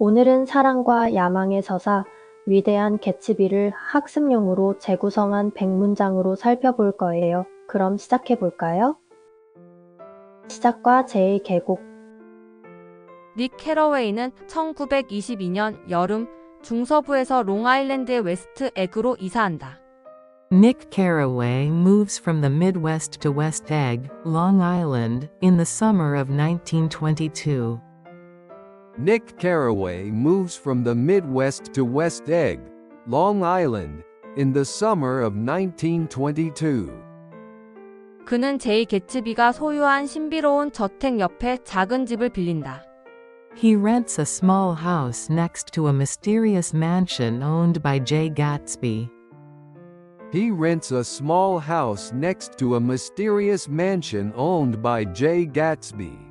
오늘은 사랑과 야망의 서사 위대한 개츠비를 학습용으로 재구성한 100문장으로 살펴볼 거예요. 그럼 시작해 볼까요? 시작과 제1계곡. 닉 캐러웨이는 1922년 여름 중서부에서 롱아일랜드의 웨스트 에그로 이사한다. Nick Carraway moves from the Midwest to West Egg, Long Island, in the summer of 1922. Nick Carraway moves from the Midwest to West Egg, Long Island, in the summer of 1922. 그는 제이 개츠비가 소유한 신비로운 저택 옆에 작은 집을 빌린다. He rents a small house next to a mysterious mansion owned by Jay Gatsby. He rents a small house next to a mysterious mansion owned by Jay Gatsby.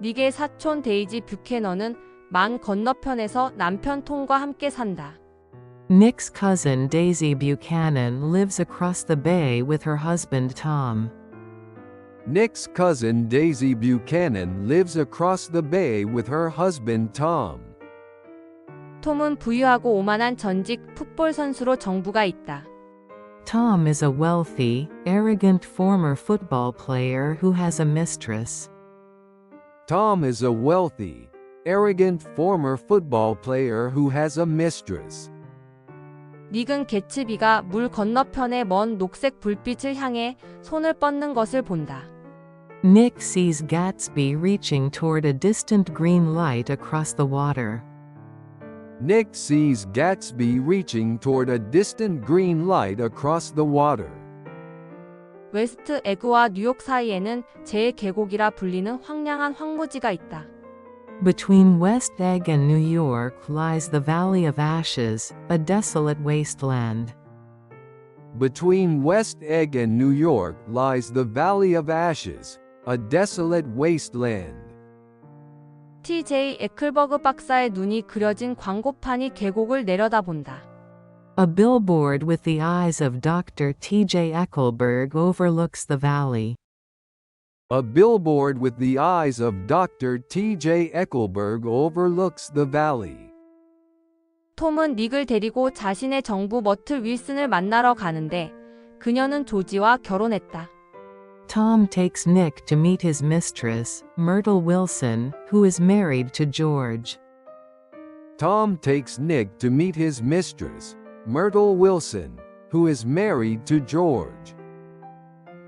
닉의 사촌 데이지 뷰캐넌은 만 건너편에서 남편 톰과 함께 산다. Nick's cousin Daisy Buchanan lives across the bay with her husband Tom. Nick's cousin Daisy Buchanan lives across the bay with her husband Tom. 톰은 부유하고 오만한 전직 풋볼 선수로 정부가 있다. Tom is a wealthy, arrogant former football player who has a mistress. Tom is a wealthy, arrogant former football player who has a mistress. 닉은 개츠비가 물 건너편의 먼 녹색 불빛을 향해 손을 뻗는 것을 본다. Nick sees Gatsby reaching toward a distant green light across the water. Nick sees Gatsby reaching toward a distant green light across the water. 웨스트 에그와 뉴욕 사이에는 제 계곡이라 불리는 황량한 황무지가 있다. Between West Egg and New York lies the Valley of Ashes, a desolate wasteland. Between West Egg and New York lies the Valley of Ashes, a desolate wasteland. T.J. 에클버그 박사의 눈이 그려진 광고판이 계곡을 내려다본다. A billboard with the eyes of Dr. T.J. Eckelberg overlooks the valley. A billboard with the eyes of Dr. T.J. Eckelberg overlooks the valley. 톰은 닉을 데리고 자신의 정부 머틀 윌슨을 만나러 가는데 그녀는 조지와 결혼했다. Tom takes Nick to meet his mistress, Myrtle Wilson, who is married to George. Tom takes Nick to meet his mistress, Myrtle Wilson, who is married to George.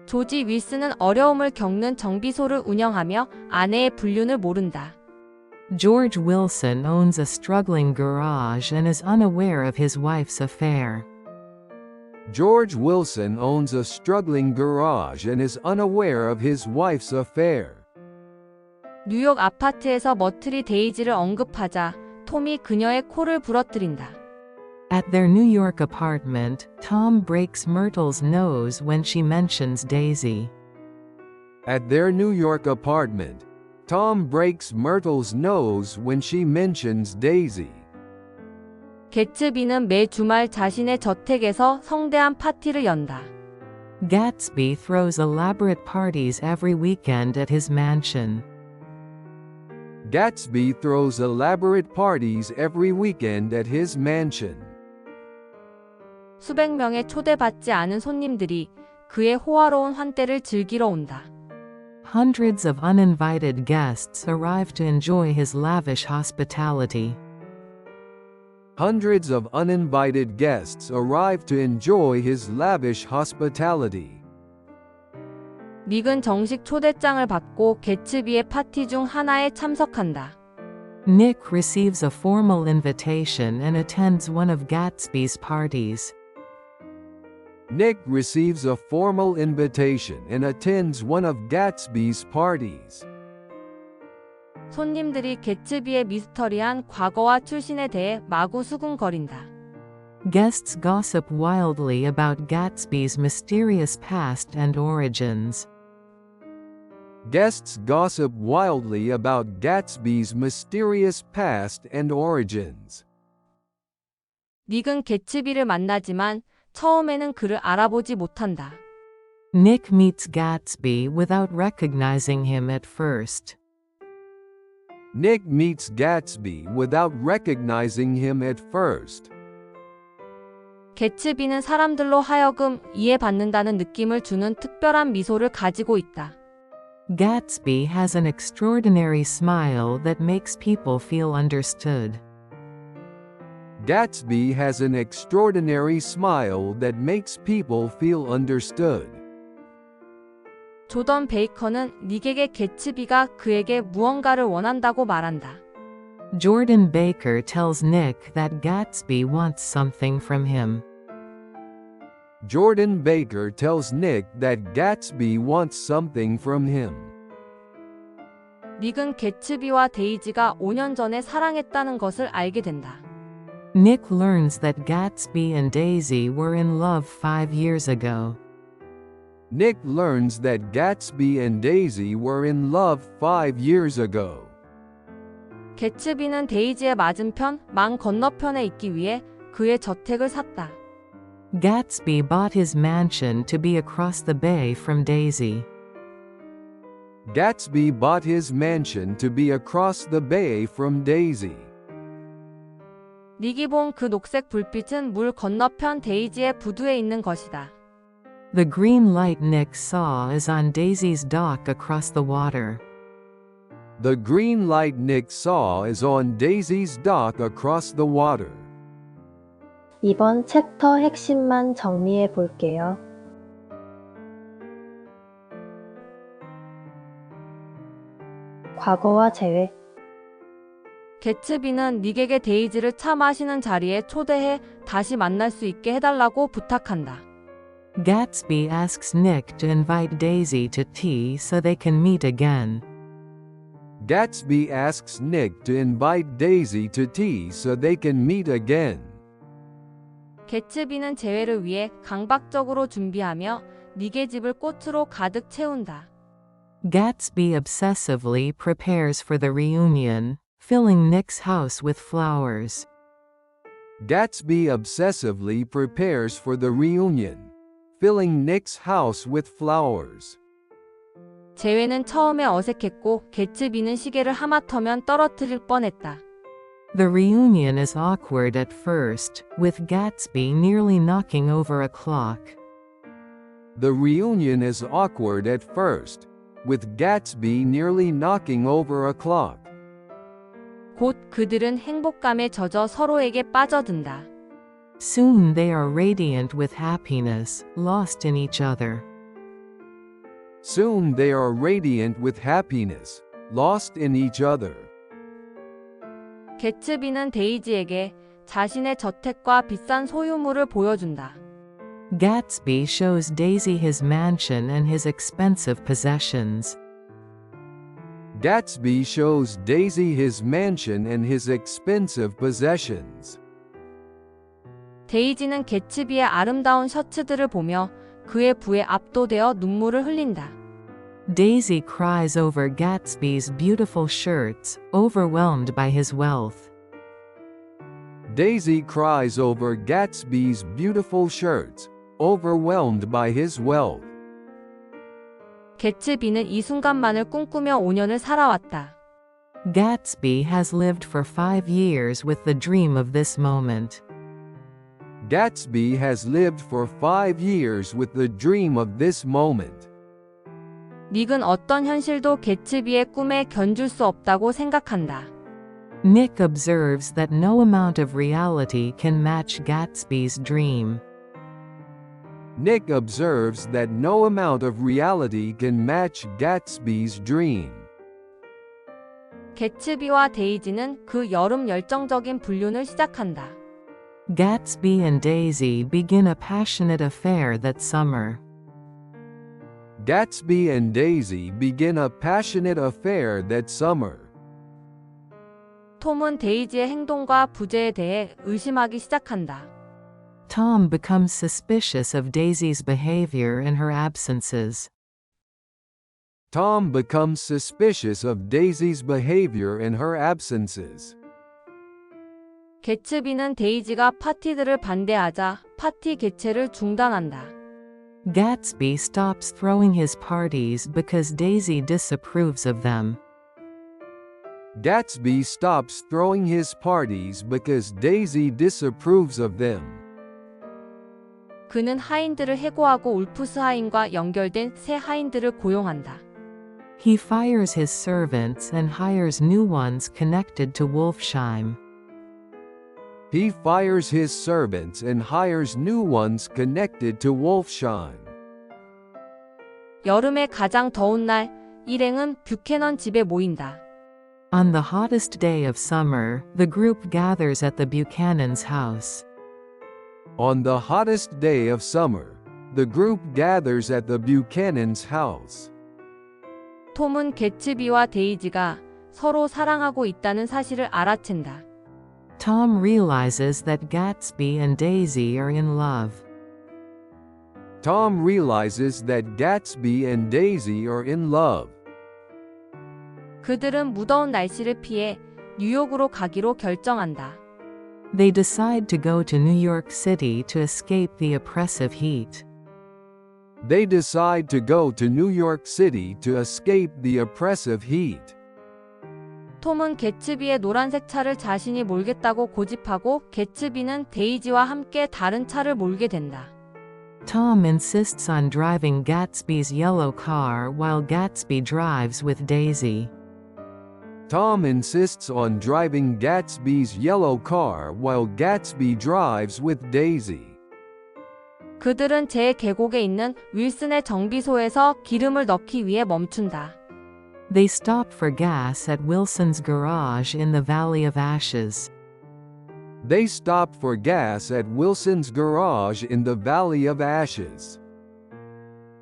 조지 윌슨은 어려움을 겪는 정비소를 운영하며 아내의 불륜을 모른다. George Wilson owns a struggling garage and is unaware of his wife's affair. George Wilson owns a struggling garage and is unaware of his wife's affair. 뉴욕 아파트에서 머틀이 데이지를 언급하자 톰이 그녀의 코를 부러뜨린다. At their New York apartment, Tom breaks Myrtle's nose when she mentions Daisy. At their New York apartment, Tom breaks Myrtle's nose when she mentions Daisy. 개츠비는 매 주말 자신의 저택에서 성대한 파티를 연다. Gatsby throws elaborate parties every weekend at his mansion. Gatsby throws elaborate parties every weekend at his mansion. 수백 명의 초대받지 않은 손님들이 그의 호화로운 환대를 즐기러 온다. Hundreds of uninvited guests arrive to enjoy his lavish hospitality. Hundreds of uninvited guests arrive to enjoy his lavish hospitality. 닉은 정식 초대장을 받고 개츠비의 파티 중 하나에 참석한다. Nick receives a formal invitation and attends one of Gatsby's parties. Nick receives a formal invitation and attends one of Gatsby's parties. 손님들이 개츠비의 미스터리한 과거와 출신에 대해 마구 수군거린다. Guests gossip wildly about Gatsby's mysterious past and origins. Guests gossip wildly about Gatsby's mysterious past and origins. 닉은 개츠비를 만나지만 처음에는 그를 알아보지 못한다. Nick meets Gatsby without recognizing him at first. Nick meets Gatsby without recognizing him at first. 개츠비는 사람들로 하여금 이해받는다는 느낌을 주는 특별한 미소를 가지고 있다. Gatsby has an extraordinary smile that makes people feel understood. Gatsby has an extraordinary smile that makes people feel understood. 조던 베이커는 닉에게 개츠비가 그에게 무언가를 원한다고 말한다. Jordan Baker tells Nick that Gatsby wants something from him. Jordan Baker tells Nick that Gatsby wants something from him. 닉은 개츠비와 데이지가 5년 전에 사랑했다는 것을 알게 된다. Nick learns that Gatsby and Daisy were in love 5 years ago. Nick learns that Gatsby and Daisy were in love 5 years ago. 개츠비는 데이지의 맞은편, 망 건너편에 있기 위해 그의 저택을 샀다. Gatsby bought his mansion to be across the bay from Daisy. Gatsby bought his mansion to be across the bay from Daisy. 닉이 본 그 녹색 불빛은 물 건너편 데이지의 부두에 있는 것이다. The green light Nick saw is on Daisy's dock across the water. The green light Nick saw is on Daisy's dock across the water. 이번 챕터 핵심만 정리해 볼게요. 과거와 재회. 개츠비는 닉에게 데이지를 차 마시는 자리에 초대해 다시 만날 수 있게 해달라고 부탁한다. Gatsby asks Nick to invite Daisy to tea so they can meet again. Gatsby asks Nick to invite Daisy to tea so they can meet again. 개츠비는 재회를 위해 강박적으로 준비하며 닉의 집을 꽃으로 가득 채운다. Gatsby obsessively prepares for the reunion, filling Nick's house with flowers. Gatsby obsessively prepares for the reunion, filling Nick's house with flowers. 재회는 처음에 어색했고 개츠비는 시계를 하마터면 떨어뜨릴 뻔했다. The reunion is awkward at first, with Gatsby nearly knocking over a clock. The reunion is awkward at first, with Gatsby nearly knocking over a clock. 곧 그들은 행복감에 젖어 서로에게 빠져든다. Soon they are radiant with happiness, lost in each other. Soon they are radiant with happiness, lost in each other. 개츠비는 데이지에게 자신의 저택과 비싼 소유물을 보여준다. Gatsby shows Daisy his mansion and his expensive possessions. Gatsby shows Daisy his mansion and his expensive possessions. 데이지는 개츠비의 아름다운 셔츠들을 보며 그의 부에 압도되어 눈물을 흘린다. Daisy cries over Gatsby's beautiful shirts, overwhelmed by his wealth. Daisy cries over Gatsby's beautiful shirts, overwhelmed by his wealth. 개츠비는 이 순간만을 꿈꾸며 5년을 살아왔다. Gatsby has lived for 5 years with the dream of this moment. Gatsby has lived for 5 years with the dream of this moment. 닉은 어떤 현실도 개츠비의 꿈에 견줄 수 없다고 생각한다. Nick observes that no amount of reality can match Gatsby's dream. Nick observes that no amount of reality can match Gatsby's dream. 개츠비와 데이지는 그 여름 열정적인 불륜을 시작한다. Gatsby and Daisy begin a passionate affair that summer. Gatsby and Daisy begin a passionate affair that summer. 톰은 데이지의 행동과 부재에 대해 의심하기 시작한다. Tom becomes suspicious of Daisy's behavior and her absences. Tom becomes suspicious of Daisy's behavior and her absences. 개츠비는 데이지가 파티들을 반대하자 파티 개최를 중단한다. Gatsby stops throwing his parties because Daisy disapproves of them. Gatsby stops throwing his parties because Daisy disapproves of them. 그는 하인들을 해고하고 울프스 하인과 연결된 새 하인들을 고용한다. He fires his servants and hires new ones connected to Wolfsheim. He fires his servants and hires new ones connected to Wolfsheim. 여름의 가장 더운 날, 일행은 뷰캐넌 집에 모인다. On the hottest day of summer, the group gathers at the Buchanan's house. On the hottest day of summer, the group gathers at the Buchanan's house. 톰은 개츠비와 데이지가 서로 사랑하고 있다는 사실을 알아챈다. Tom realizes that Gatsby and Daisy are in love. Tom realizes that Gatsby and Daisy are in love. 그들은 무더운 날씨를 피해 뉴욕으로 가기로 결정한다. They decide to go to New York City to escape the oppressive heat. They decide to go to New York City to escape the oppressive heat. 톰은 개츠비의 노란색 차를 자신이 몰겠다고 고집하고 개츠비는 데이지와 함께 다른 차를 몰게 된다. Tom insists on driving Gatsby's yellow car while Gatsby drives with Daisy. Tom insists on driving Gatsby's yellow car while Gatsby drives with Daisy. 그들은 제 계곡에 있는 윌슨의 정비소에서 기름을 넣기 위해 멈춘다. They stop for gas at Wilson's garage in the Valley of Ashes. They stop for gas at Wilson's garage in the Valley of Ashes.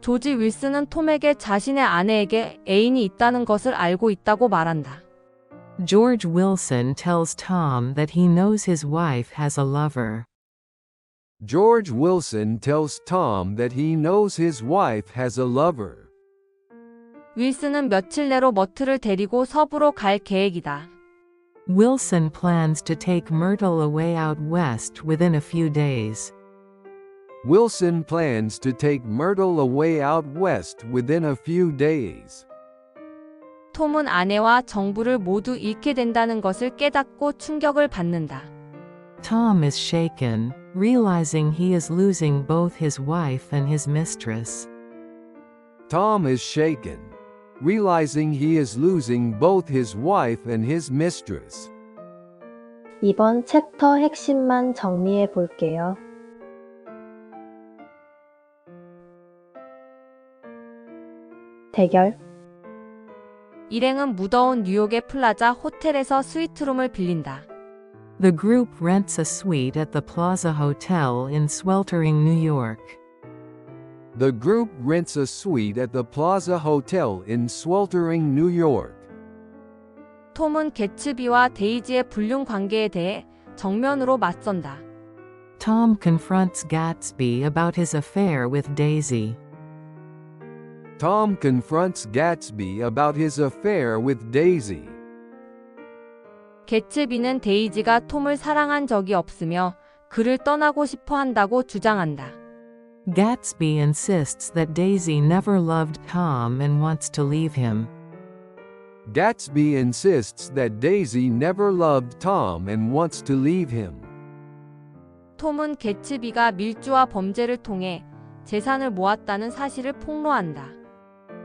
조지 윌슨은 톰에게 자신의 아내에게 애인이 있다는 것을 알고 있다고 말한다. George Wilson tells Tom that he knows his wife has a lover. George Wilson tells Tom that he knows his wife has a lover. 윌슨은 며칠 내로 머트를 데리고 서부로 갈 계획이다. Wilson plans to take Myrtle away out west within a few days. Wilson plans to take Myrtle away out west within a few days. 톰은 아내와 정부를 모두 잃게 된다는 것을 깨닫고 충격을 받는다. Tom is shaken, realizing he is losing both his wife and his mistress. Tom is shaken, realizing he is losing both his wife and his mistress. 이번 챕터 핵심만 정리해 볼게요. 대결. 일행은 무더운 뉴욕의 플라자 호텔에서 스위트룸을 빌린다. The group rents a suite at the Plaza Hotel in sweltering New York. The group rents a suite at the Plaza Hotel in sweltering New York. 톰은 개츠비와 데이지의 불륜 관계에 대해 정면으로 맞선다. Tom confronts Gatsby about his affair with Daisy. Tom confronts Gatsby about his affair with Daisy. 개츠비는 데이지가 톰을 사랑한 적이 없으며 그를 떠나고 싶어 한다고 주장한다. Gatsby insists that Daisy never loved Tom and wants to leave him. Gatsby insists that Daisy never loved Tom and wants to leave him. 톰은 개츠비가 밀주와 범죄를 통해 재산을 모았다는 사실을 폭로한다.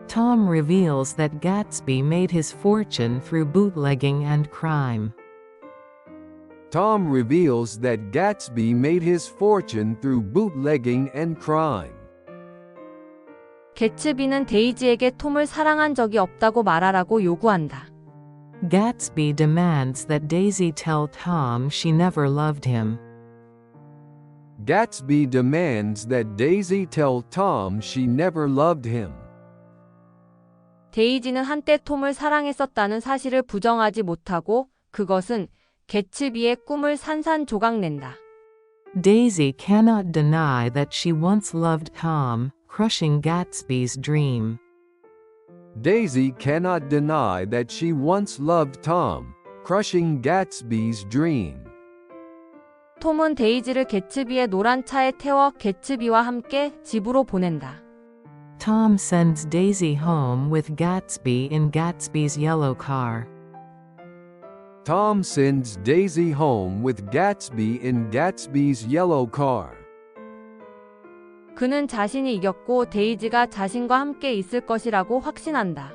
Tom reveals that Gatsby made his fortune through bootlegging and crime. Tom reveals that Gatsby made his fortune through bootlegging and crime. 개츠비는 데이지에게 톰을 사랑한 적이 없다고 말하라고 요구한다. Gatsby demands that Daisy tell Tom she never loved him. Gatsby demands that Daisy tell Tom she never loved him. 데이지는 한때 톰을 사랑했었다는 사실을 부정하지 못하고 그것은 개츠비의 꿈을 산산조각낸다. Daisy cannot deny that she once loved Tom, crushing Gatsby's dream. Daisy cannot deny that she once loved Tom, crushing Gatsby's dream. 톰은 데이지를 개츠비의 노란 차에 태워 개츠비와 함께 집으로 보낸다. Tom sends Daisy home with Gatsby in Gatsby's yellow car. Tom sends Daisy home with Gatsby in Gatsby's yellow car. 그는 자신이 이겼고 데이지가 자신과 함께 있을 것이라고 확신한다.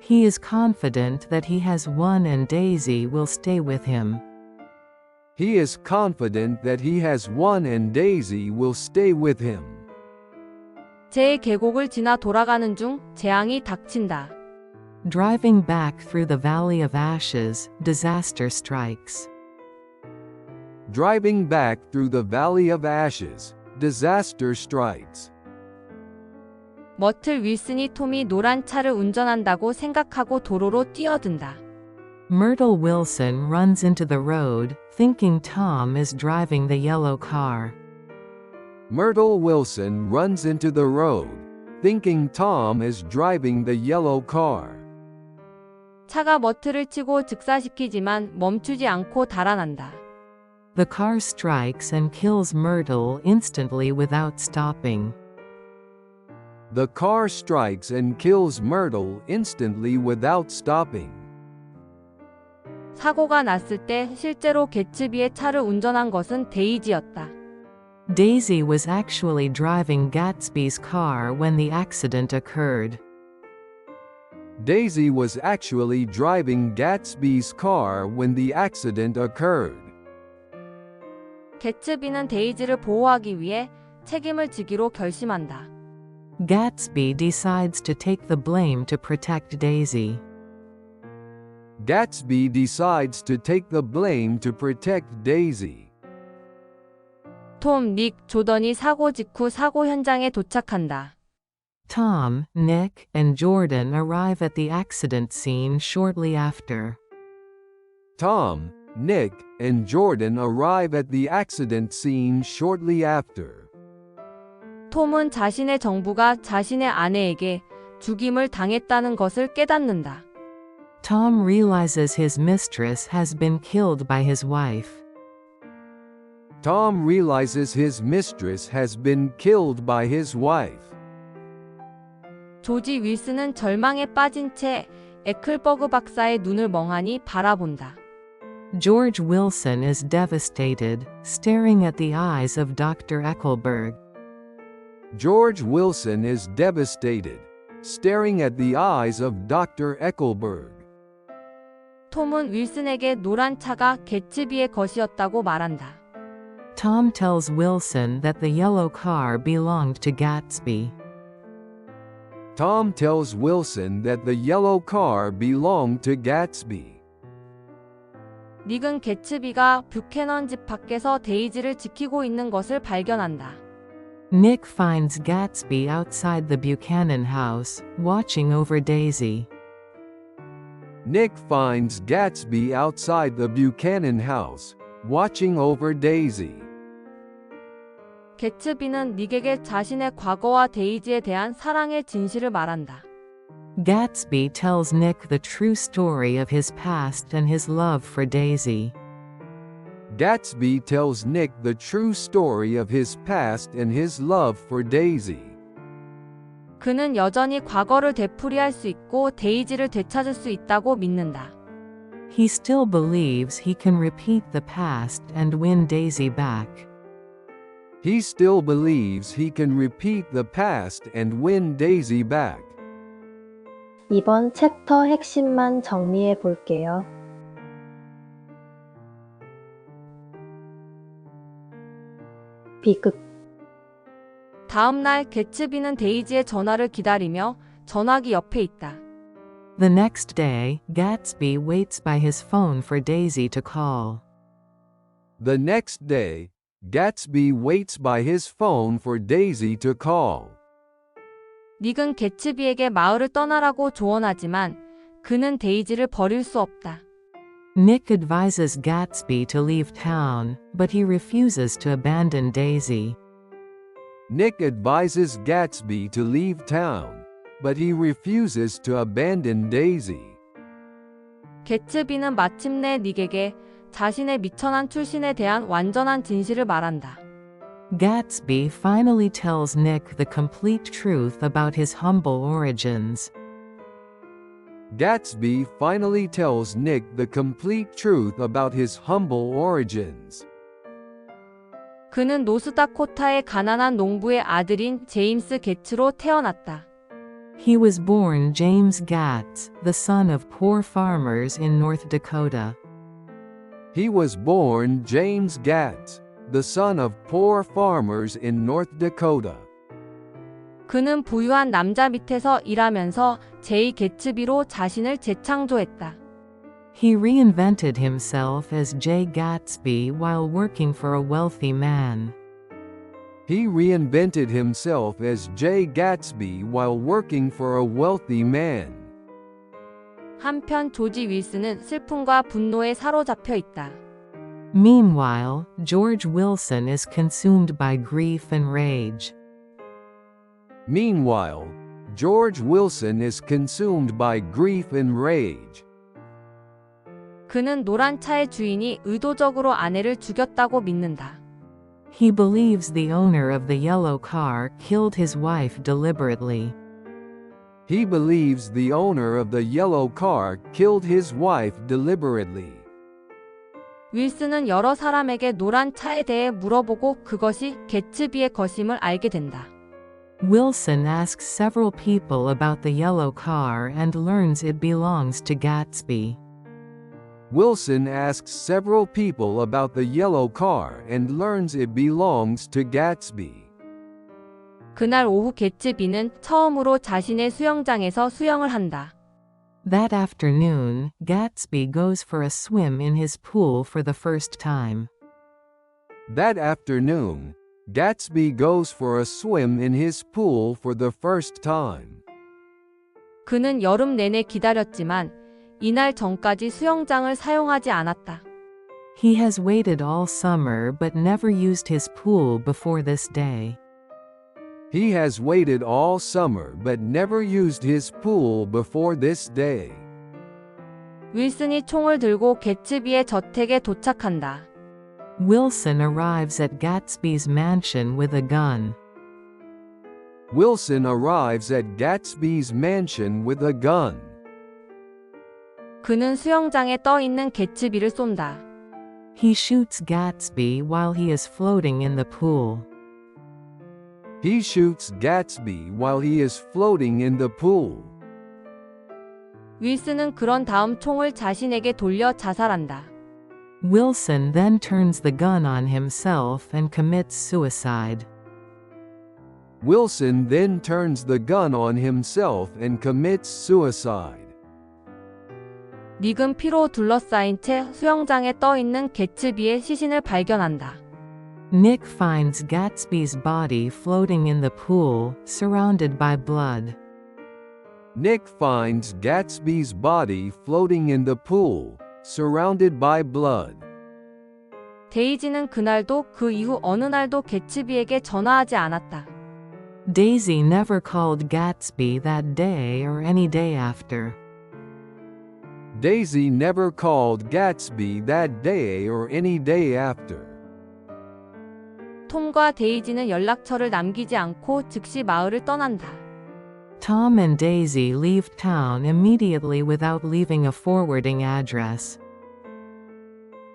He is confident that he has won and Daisy will stay with him. He is confident that he has won and Daisy will stay with him. 제 계곡을 지나 돌아가는 중 재앙이 닥친다. Driving back through the Valley of Ashes, disaster strikes. Driving back through the Valley of Ashes, disaster strikes. 머틀 윌슨이 톰이 노란 차를 운전한다고 생각하고 도로로 뛰어든다. Myrtle Wilson runs into the road, thinking Tom is driving the yellow car. Myrtle Wilson runs into the road, thinking Tom is driving the yellow car. 차가 머틀을 치고 즉사시키지만 멈추지 않고 달아난다. The car strikes and kills Myrtle instantly without stopping. The car strikes and kills Myrtle instantly without stopping. 사고가 났을 때 실제로 개츠비의 차를 운전한 것은 데이지였다. Daisy was actually driving Gatsby's car when the accident occurred. Daisy was actually driving Gatsby's car when the accident occurred. 개츠비는 데이지를 보호하기 위해 책임을 지기로 결심한다. Gatsby decides to take the blame to protect Daisy. Gatsby decides to take the blame to protect Daisy. 톰, 닉, 조던이 사고 직후 사고 현장에 도착한다. Tom, Nick, and Jordan arrive at the accident scene shortly after. Tom, Nick, and Jordan arrive at the accident scene shortly after. 톰은 자신의 정부가 자신의 아내에게 죽임을 당했다는 것을 깨닫는다. Tom realizes his mistress has been killed by his wife. Tom realizes his mistress has been killed by his wife. 조지 윌슨은 절망에 빠진 채 에클버그 박사의 눈을 멍하니 바라본다. George Wilson is devastated, staring at the eyes of Dr. Eckelberg. George Wilson is devastated, staring at the eyes of Dr. Eckelberg. 톰은 윌슨에게 노란 차가 개츠비의 것이었다고 말한다. Tom tells Wilson that the yellow car belonged to Gatsby. Tom tells Wilson that the yellow car belonged to Gatsby. 닉은 개츠비가 뷰캐넌 집 밖에서 데이지를 지키고 있는 것을 발견한다. Nick finds Gatsby outside the Buchanan house, watching over Daisy. Nick finds Gatsby outside the Buchanan house, watching over Daisy. 개츠비는 닉에게 자신의 과거와 데이지에 대한 사랑의 진실을 말한다. Gatsby tells Nick the true story of his past and his love for Daisy. Gatsby tells Nick the true story of his past and his love for Daisy. 그는 여전히 과거를 되풀이할 수 있고 데이지를 되찾을 수 있다고 믿는다. He still believes he can repeat the past and win Daisy back. He still believes he can repeat the past and win Daisy back. 이번 챕터 핵심만 정리해 볼게요. 비극. 다음 날 개츠비는 데이지의 전화를 기다리며 전화기 옆에 있다. The next day, Gatsby waits by his phone for Daisy to call. The next day, Gatsby waits by his phone for Daisy to call. 닉은 개츠비에게 마을을 떠나라고 조언하지만 그는 데이지를 버릴 수 없다. Nick advises Gatsby to leave town, but he refuses to abandon Daisy. Nick advises Gatsby to leave town, but he refuses to abandon Daisy. 개츠비는 마침내 닉에게 자신의 미천한 출신에 대한 완전한 진실을 말한다. Gatsby finally tells Nick the complete truth about his humble origins. Gatsby finally tells Nick the complete truth about his humble origins. 그는 노스다코타의 가난한 농부의 아들인 제임스 게츠로 태어났다. He was born James Gatz, the son of poor farmers in North Dakota. He was born James Gatz, the son of poor farmers in North Dakota. 그는 부유한 남자 밑에서 일하면서 제이 게츠비로 자신을 재창조했다. He reinvented himself as Jay Gatsby while working for a wealthy man. He reinvented himself as Jay Gatsby while working for a wealthy man. 한편 조지 윌슨은 슬픔과 분노에 사로잡혀 있다. Meanwhile, George Wilson is consumed by grief and rage. Meanwhile, George Wilson is consumed by grief and rage. 그는 노란 차의 주인이 의도적으로 아내를 죽였다고 믿는다. He believes the owner of the yellow car killed his wife deliberately. He believes the owner of the yellow car killed his wife deliberately. 윌슨은 여러 사람에게 노란 차에 대해 물어보고 그것이 게츠비의 것임을 알게 된다. Wilson asks several people about the yellow car and learns it belongs to Gatsby. Wilson asks several people about the yellow car and learns it belongs to Gatsby. 그날 오후 게츠비는 처음으로 자신의 수영장에서 수영을 한다. That afternoon, Gatsby goes for a swim in his pool for the first time. That afternoon, Gatsby goes for a swim in his pool for the first time. 그는 여름 내내 기다렸지만 이날 전까지 수영장을 사용하지 않았다. He has waited all summer but never used his pool before this day. He has waited all summer but never used his pool before this day. 윌슨이 총을 들고 게츠비의 저택에 도착한다. Wilson arrives at Gatsby's mansion with a gun. Wilson arrives at Gatsby's mansion with a gun. 그는 수영장에 떠 있는 게츠비를 쏜다. He shoots Gatsby while he is floating in the pool. He shoots Gatsby while he is floating in the pool. 윌슨은 그런 다음 총을 자신에게 돌려 자살한다. Wilson then turns the gun on himself and commits suicide. Wilson then turns the gun on himself and commits suicide. 닉은 피로 둘러싸인 채 수영장에 떠 있는 게츠비의 시신을 발견한다. Nick finds Gatsby's body floating in the pool, surrounded by blood. Nick finds Gatsby's body floating in the pool, surrounded by blood. 데이지는 그날도 그 이후 어느 날도 게츠비에게 전화하지 않았다. Daisy never called Gatsby that day or any day after. Daisy never called Gatsby that day or any day after. 톰과 데이지는 연락처를 남기지 않고 즉시 마을을 떠난다. Tom and Daisy leave town immediately without leaving a forwarding address.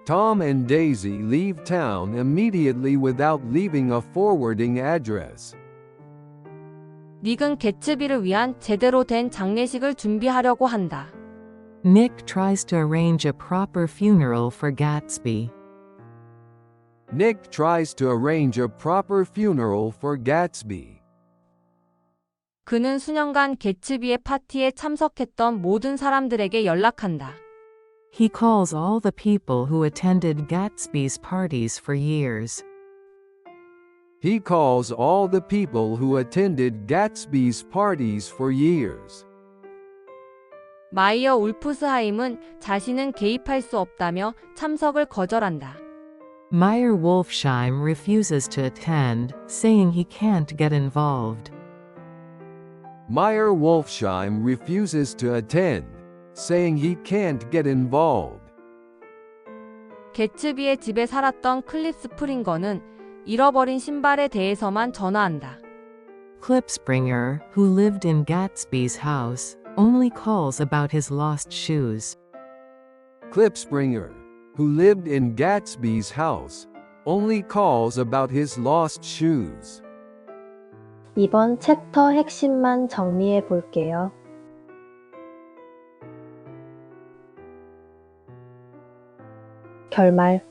Tom and Daisy leave town immediately without leaving a forwarding address. 닉은 게츠비를 위한 제대로 된 장례식을 준비하려고 한다. Nick tries to arrange a proper funeral for Gatsby. Nick tries to arrange a proper funeral for Gatsby. 그는 수년간 게츠비의 파티에 참석했던 모든 사람들에게 연락한다. He calls all the people who attended Gatsby's parties for years. He calls all the people who attended Gatsby's parties for years. 마이어 울프스하임은 자신은 개입할 수 없다며 참석을 거절한다. Meyer Wolfsheim refuses to attend, saying he can't get involved. Meyer Wolfsheim refuses to attend, saying he can't get involved. 게츠비의 집에 살았던 클립 스프링거는 잃어버린 신발에 대해서만 전화한다. Klipspringer, who lived in Gatsby's house, only calls about his lost shoes. Klipspringer, who lived in Gatsby's house, only calls about his lost shoes. 이번 챕터 핵심만 정리해 볼게요. 결말.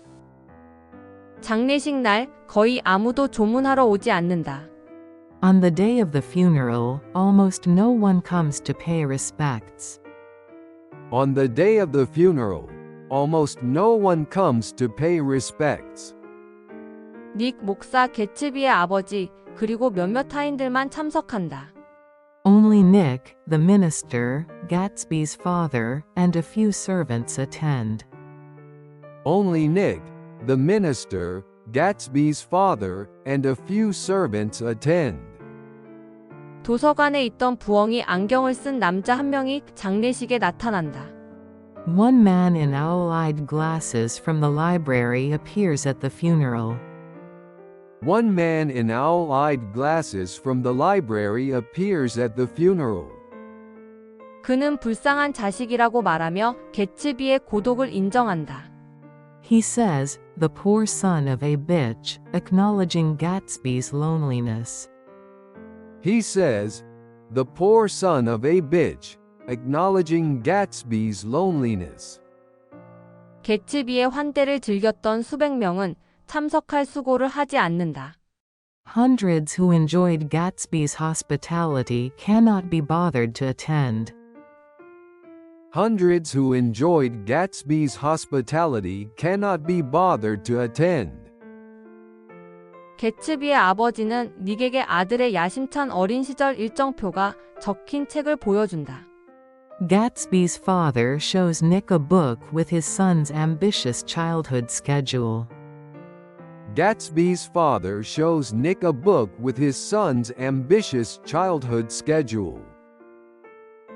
장례식 날 거의 아무도 조문하러 오지 않는다. On the day of the funeral, almost no one comes to pay respects. On the day of the funeral, almost no one comes to pay respects. 닉 목사 개츠비의 아버지 그리고 몇몇 타인들만 참석한다. Only Nick, the minister, Gatsby's father, and a few servants attend. Only Nick, the minister, Gatsby's father, and a few servants attend. 도서관에 있던 부엉이 안경을 쓴 남자 한 명이 장례식에 나타난다. One man in owl-eyed glasses from the library appears at the funeral. One man in owl-eyed glasses from the library appears at the funeral. 그는 불쌍한 자식이라고 말하며 개츠비의 고독을 인정한다. He says, the poor son of a bitch, acknowledging Gatsby's loneliness. He says, the poor son of a bitch, acknowledging Gatsby's loneliness. 개츠비의 환대를 즐겼던 수백 명은 참석할 수고를 하지 않는다. Hundreds who enjoyed Gatsby's hospitality cannot be bothered to attend. Hundreds who enjoyed Gatsby's hospitality cannot be bothered to attend. 개츠비의 아버지는 닉에게 아들의 야심찬 어린 시절 일정표가 적힌 책을 보여준다. Gatsby's father shows Nick a book with his son's ambitious childhood schedule. Gatsby's father shows Nick a book with his son's ambitious childhood schedule.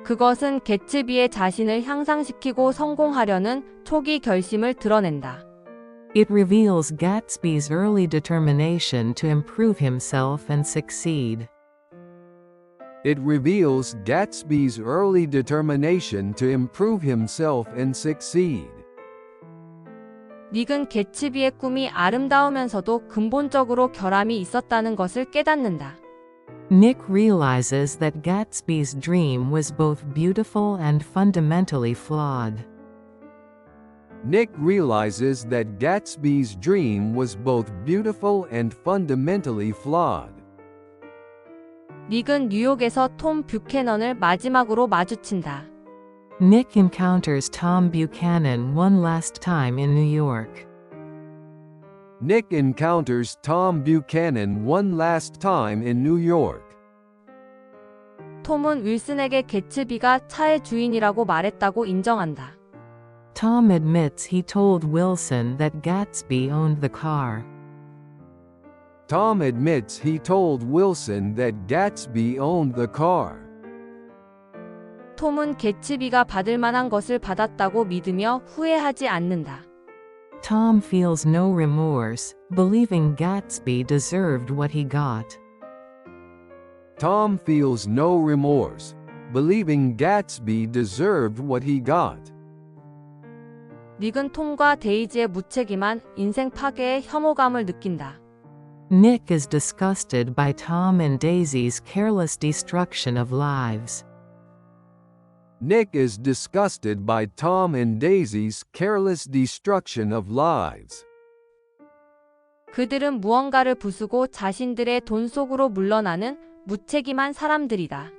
그것은 개츠비의 자신을 향상시키고 성공하려는 초기 결심을 드러낸다. It reveals Gatsby's early determination to improve himself and succeed. It reveals Gatsby's early determination to improve himself and succeed. 닉은 개츠비의 꿈이 아름다우면서도 근본적으로 결함이 있었다는 것을 깨닫는다. Nick realizes that Gatsby's dream was both beautiful and fundamentally flawed. Nick realizes that Gatsby's dream was both beautiful and fundamentally flawed. 닉은 뉴욕에서 톰 뷰캐넌을 마지막으로 마주친다. Nick encounters Tom Buchanan one last time in New York. Nick encounters Tom Buchanan one last time in New York. 톰은 윌슨에게 개츠비가 차의 주인이라고 말했다고 인정한다. Tom admits he told Wilson that Gatsby owned the car. Tom admits he told Wilson that Gatsby owned the car. 톰은 개츠비가 받을 만한 것을 받았다고 믿으며 후회하지 않는다. Tom feels no remorse, believing Gatsby deserved what he got. Tom feels no remorse, believing Gatsby deserved what he got. 닉은 톰과 데이지의 무책임한 인생 파괴에 혐오감을 느낀다. Nick is disgusted by Tom and Daisy's careless destruction of lives. Nick is disgusted by Tom and Daisy's careless destruction of lives. 그들은 무언가를 부수고 자신들의 돈 속으로 물러나는 무책임한 사람들이다.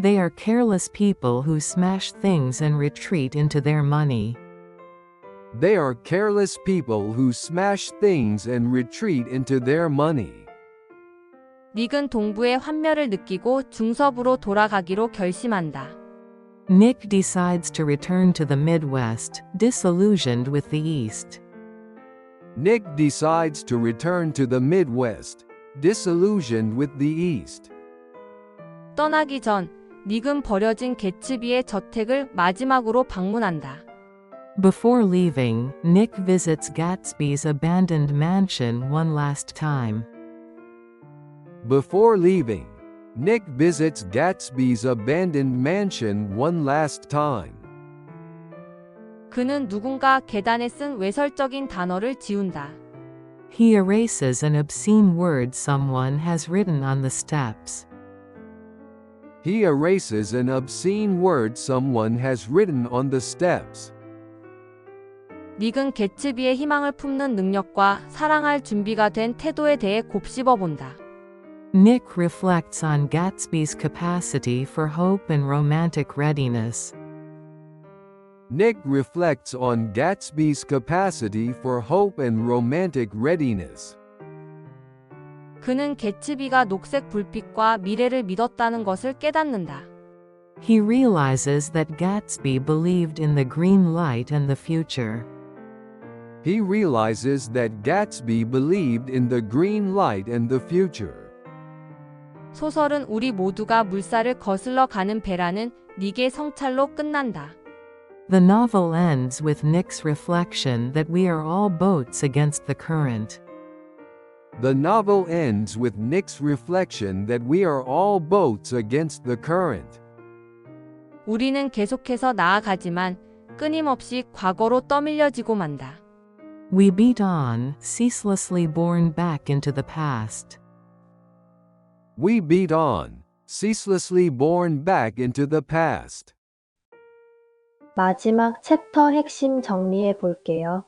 They are careless people who smash things and retreat into their money. They are careless people who smash things and retreat into their money. 닉은 동부의 환멸을 느끼고 중서부로 돌아가기로 결심한다. Nick decides to return to the Midwest, disillusioned with the East. Nick decides to return to the Midwest, disillusioned with the East. 떠나기 전 닉은 버려진 개츠비의 저택을 마지막으로 방문한다. Before leaving, Nick visits Gatsby's abandoned mansion one last time. Before leaving, Nick visits Gatsby's abandoned mansion one last time. 그는 누군가 계단에 쓴 외설적인 단어를 지운다. He erases an obscene word someone has written on the steps. He erases an obscene word someone has written on the steps. 닉은 개츠비의 희망을 품는 능력과 사랑할 준비가 된 태도에 대해 곱씹어 본다. Nick reflects on Gatsby's capacity for hope and romantic readiness. Nick reflects on Gatsby's capacity for hope and romantic readiness. 그는 개츠비가 녹색 불빛과 미래를 믿었다는 것을 깨닫는다. He realizes that Gatsby believed in the green light and the future. He realizes that Gatsby believed in the green light and the future. 소설은 우리 모두가 물살을 거슬러 가는 배라는 닉의 성찰로 끝난다. The novel ends with Nick's reflection that we are all boats against the current. The novel ends with Nick's reflection that we are all boats against the current. 우리는 계속해서 나아가지만 끊임없이 과거로 떠밀려지고 만다. We beat on, ceaselessly borne back into the past. We beat on, ceaselessly borne back into the past. 마지막 챕터 핵심 정리해 볼게요.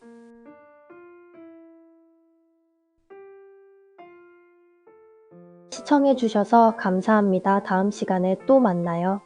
시청해 주셔서 감사합니다. 다음 시간에 또 만나요.